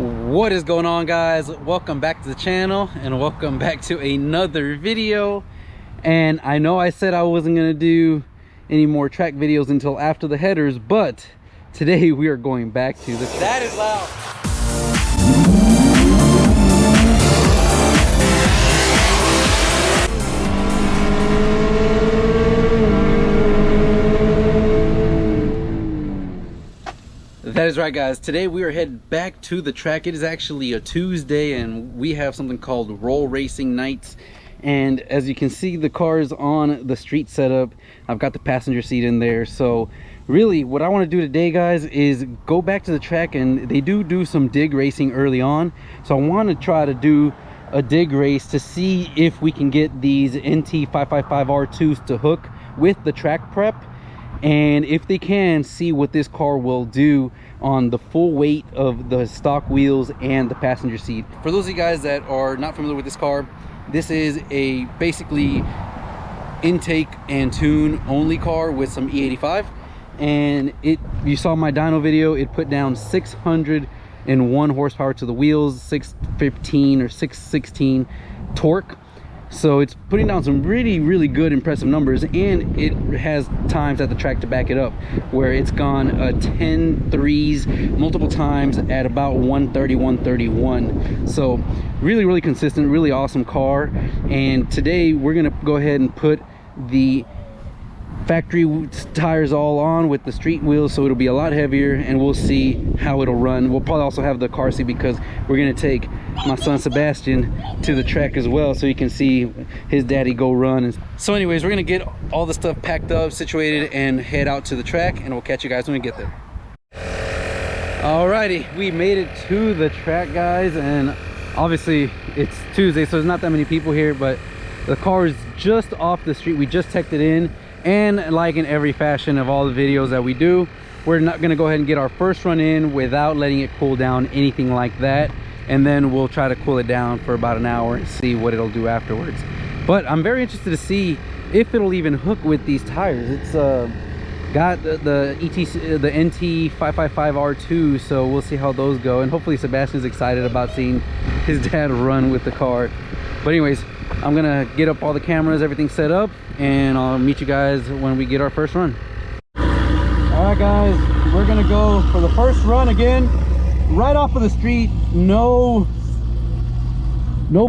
What is going on, guys? Welcome back to the channel and welcome back to another video. And I know I said I wasn't going to do any more track videos until after the headers, but today we are going back to the track. That is loud. That is right, guys. Today we are headed back to the track. It is actually a Tuesday and we have something called roll racing nights. And as you can see, the car is on the street setup. I've got the passenger seat in there. So really what I want to do today, guys, is go back to the track, and they do some dig racing early on. So I want to try to do a dig race to see if we can get these NT555R2s to hook with the track prep. And if they can, see what this car will do on the full weight of the stock wheels and the passenger seat. For those of you guys that are not familiar with this car, this is a basically intake and tune only car with some E85. And you saw my dyno video, it put down 601 horsepower to the wheels, 615 or 616 torque. So it's putting down some really good impressive numbers, and it has times at the track to back it up, where it's gone 10 threes multiple times at about 130, 131. So really consistent, really awesome car. And today we're gonna go ahead and put the factory tires all on with the street wheels, so it'll be a lot heavier, and we'll see how it'll run. We'll probably also have the car seat because we're gonna take my son Sebastian to the track as well, so he can see his daddy go run. So anyways, we're gonna get all the stuff packed up, situated, and head out to the track, and we'll catch you guys when we get there. Alrighty, we made it to the track, guys, and obviously it's Tuesday, so there's not that many people here, but the car is just off the street. We just teched it in. And like in every fashion of all the videos that we do, we're not going to go ahead and get our first run in without letting it cool down, anything like that. And then we'll try to cool it down for about an hour and see what it'll do afterwards. But I'm very interested to see if it'll even hook with these tires. It's got the NT555R2, so we'll see how those go. And hopefully Sebastian's excited about seeing his dad run with the car. But anyways, I'm gonna get up all the cameras, everything set up, and I'll meet you guys when we get our first run. All right, guys, we're gonna go for the first run again, right off of the street. No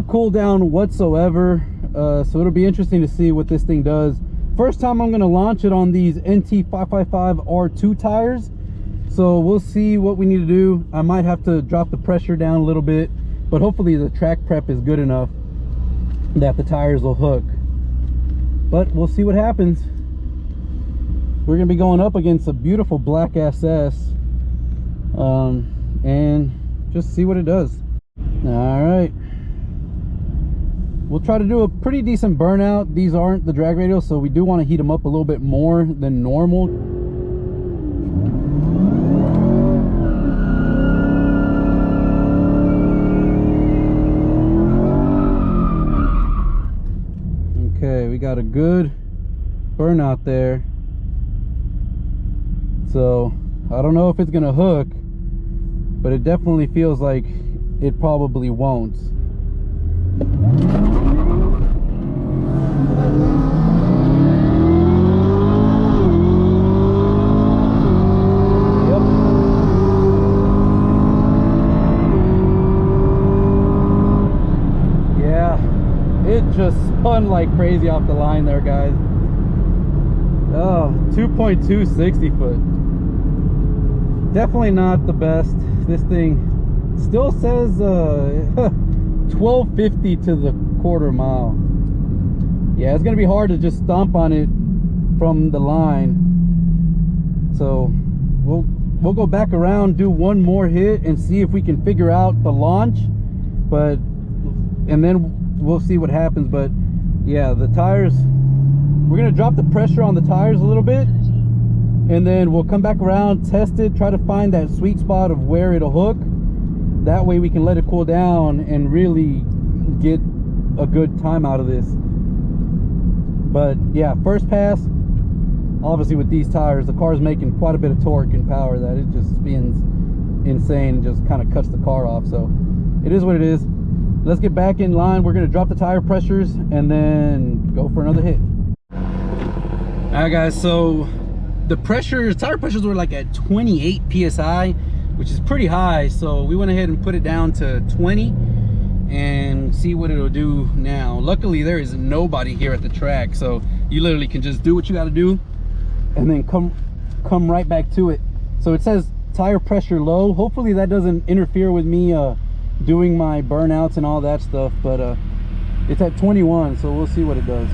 cool down whatsoever. So it'll be interesting to see what this thing does. First time I'm gonna launch it on these NT555R2 tires. So we'll see what we need to do. I might have to drop the pressure down a little bit, but hopefully the track prep is good enough that the tires will hook. But we'll see what happens. We're gonna be going up against a beautiful black SS, and just see what it does. All right, we'll try to do a pretty decent burnout. These aren't the drag radials, so we do want to heat them up a little bit more than normal. Okay, we got a good burnout there. So I don't know if it's gonna hook, but it definitely feels like it probably won't. It just spun like crazy off the line there, guys. Oh, 2.2 60 foot. Definitely not the best. This thing still says 1250 to the quarter mile. Yeah, it's gonna be hard to just stomp on it from the line. So we'll go back around, do one more hit, and see if we can figure out the launch. And then we'll see what happens. But yeah, the tires, we're gonna drop the pressure on the tires a little bit, and then we'll come back around, test it, try to find that sweet spot of where it'll hook. That way we can let it cool down and really get a good time out of this. But yeah, first pass, obviously with these tires, the car's making quite a bit of torque and power that it just spins insane, just kind of cuts the car off. So it is what it is. Let's get back in line. We're gonna drop the tire pressures and then go for another hit. All right guys, so the tire pressures were like at 28 psi, which is pretty high. So we went ahead and put it down to 20 and see what it'll do now. Luckily there is nobody here at the track, so you literally can just do what you got to do and then come right back to it. So it says tire pressure low. Hopefully that doesn't interfere with me doing my burnouts and all that stuff, but it's at 21, so we'll see what it does.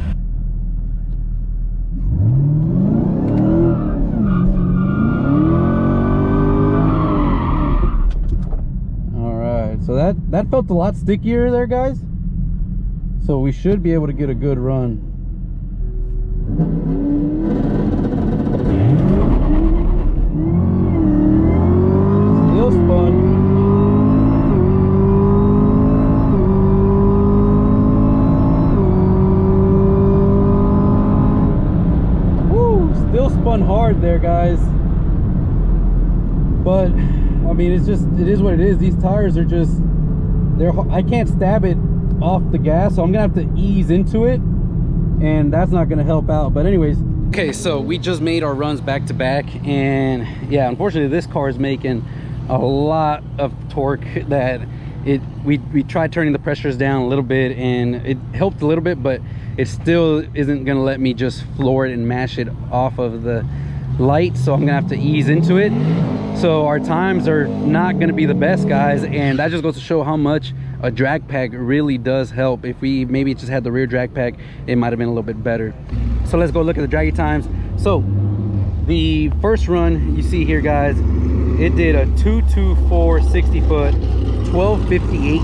All right, so that felt a lot stickier there, guys, so we should be able to get a good run. Still spun. Spun hard there, guys, but I mean, it is what it is. These tires are just, I can't stab it off the gas, so I'm gonna have to ease into it, and that's not gonna help out. But anyways, okay, so we just made our runs back to back, and yeah, unfortunately this car is making a lot of torque that we tried turning the pressures down a little bit and it helped a little bit, but it still isn't gonna let me just floor it and mash it off of the light, so I'm gonna have to ease into it. So our times are not gonna be the best, guys, and that just goes to show how much a drag pack really does help. If we maybe just had the rear drag pack, it might have been a little bit better. So let's go look at the draggy times. So the first run you see here, guys, it did a 224 60 foot 1258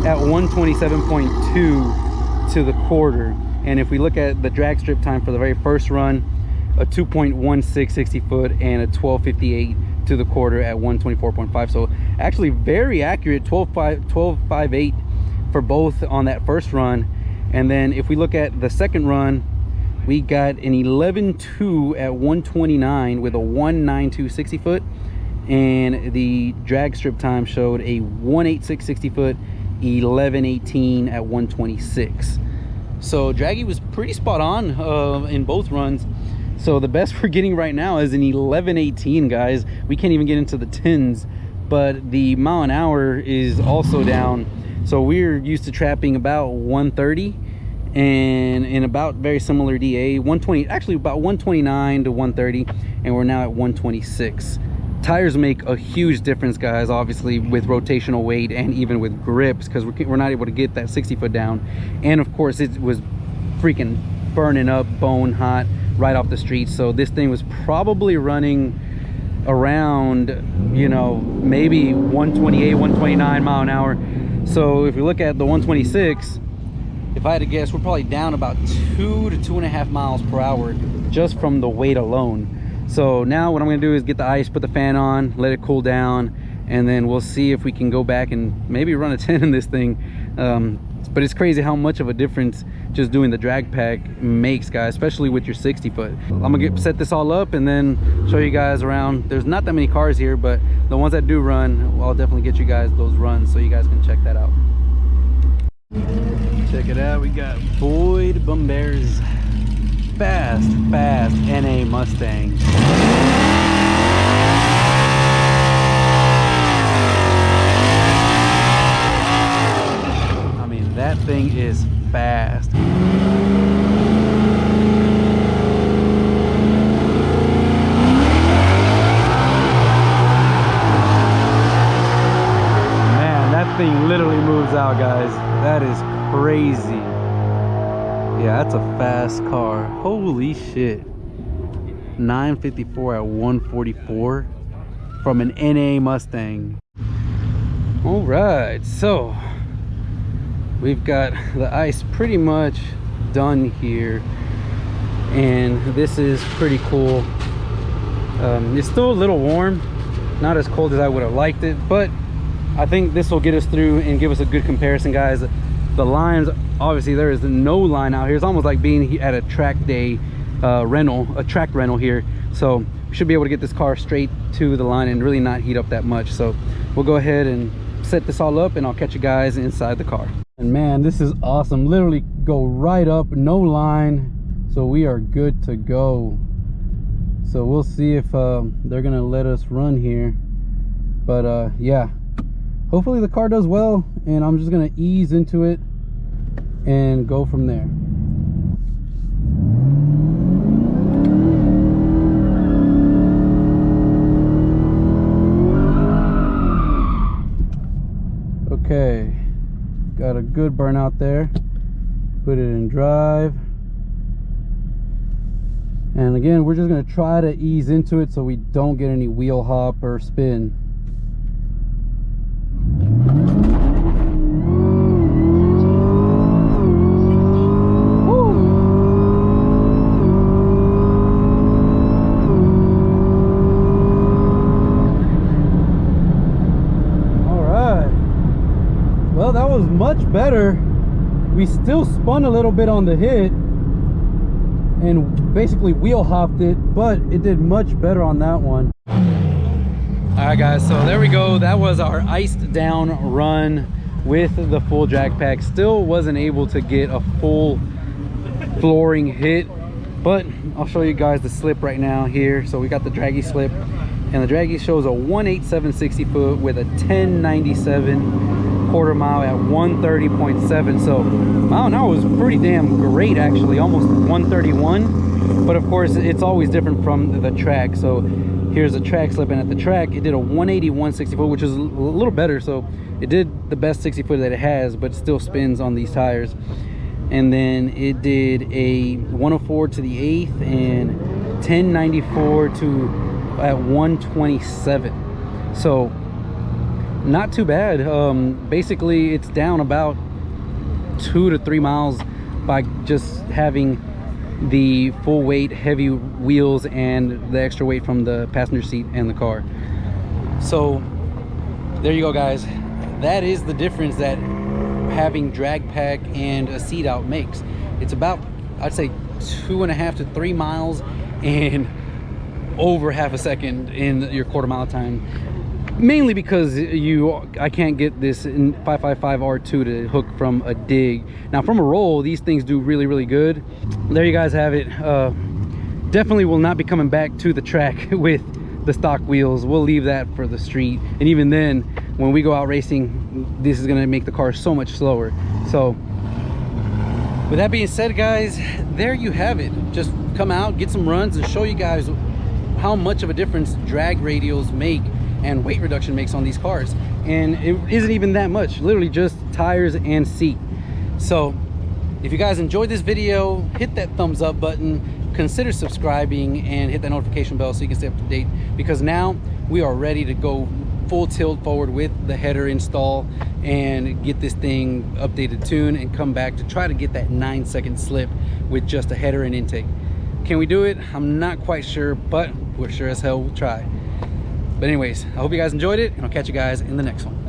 at 127.2 to the quarter. And if we look at the drag strip time for the very first run, a 2.16 60 foot and a 1258 to the quarter at 124.5. So actually very accurate, 12.58 for both on that first run. And then if we look at the second run, we got an 11.2 at 129 with a 192 60 foot, and the drag strip time showed a 186 60 foot 11.18 at 126. So draggy was pretty spot on in both runs. So the best we're getting right now is an 11.18, guys. We can't even get into the 10s, but the mile an hour is also down. So we're used to trapping about 130 and in about very similar DA, 120, actually about 129 to 130, and we're now at 126. Tires make a huge difference, guys, obviously with rotational weight and even with grips, because we're not able to get that 60 foot down. And of course it was freaking burning up, bone hot right off the street. So this thing was probably running around, you know, maybe 128, 129 mile an hour. So if we look at the 126, if I had to guess, we're probably down about 2 to 2.5 miles per hour just from the weight alone. So now what I'm gonna do is get the ice, put the fan on, let it cool down, and then we'll see if we can go back and maybe run a 10 in this thing. But it's crazy how much of a difference just doing the drag pack makes, guys, especially with your 60 foot. I'm gonna set this all up and then show you guys around. There's not that many cars here, but the ones that do run, I'll definitely get you guys those runs so you guys can check that out. Check it out, we got Boyd Bumbear's fast NA Mustang. I mean, that thing is fast. Man, that thing literally moves out, guys. That is crazy. Yeah, that's a fast car. Holy shit. 954 at 144 from an NA Mustang. All right, so we've got the ice pretty much done here, and this is pretty cool. It's still a little warm, not as cold as I would have liked it, but I think this will get us through and give us a good comparison, guys. The lines, obviously there is no line out here. It's almost like being at a track day rental, a track rental here. So we should be able to get this car straight to the line and really not heat up that much. So we'll go ahead and set this all up, and I'll catch you guys inside the car. And man, this is awesome. Literally go right up, no line, so we are good to go. So we'll see if they're gonna let us run here, but yeah, hopefully the car does well, and I'm just gonna ease into it and go from there. Okay, got a good burnout there. Put it in drive, and again, we're just going to try to ease into it so we don't get any wheel hop or spin. Well, that was much better. We still spun a little bit on the hit and basically wheel hopped it, but it did much better on that one. All right guys, so there we go. That was our iced down run with the full drag pack. Still wasn't able to get a full flooring hit, but I'll show you guys the slip right now here. So we got the draggy slip, and the draggy shows a 18760 foot with a 1097 quarter mile at 130.7. So mile an hour was pretty damn great, actually, almost 131. But of course, it's always different from the track. So here's a track slip, and at the track it did a 181 foot, which is a little better. So it did the best 60 foot that it has, but still spins on these tires. And then it did a 104 to the 8th and 1094 to at 127. So not too bad. Basically it's down about 2 to 3 miles by just having the full weight heavy wheels and the extra weight from the passenger seat and the car. So there you go guys, that is the difference that having drag pack and a seat out makes. It's about, I'd say, 2.5 to 3 miles and over half a second in your quarter mile time, mainly because I can't get this in 555 R2 to hook from a dig. Now from a roll, these things do really good. There you guys have it. Definitely will not be coming back to the track with the stock wheels. We'll leave that for the street, and even then when we go out racing, this is going to make the car so much slower. So with that being said guys, there you have it. Just come out, get some runs, and show you guys how much of a difference drag radials make and weight reduction makes on these cars. And it isn't even that much, literally just tires and seat. So if you guys enjoyed this video, hit that thumbs up button, consider subscribing, and hit that notification bell so you can stay up to date, because now we are ready to go full tilt forward with the header install and get this thing updated tune and come back to try to get that 9-second slip with just a header and intake. Can we do it? I'm not quite sure, but we're sure as hell will try. But anyways, I hope you guys enjoyed it, and I'll catch you guys in the next one.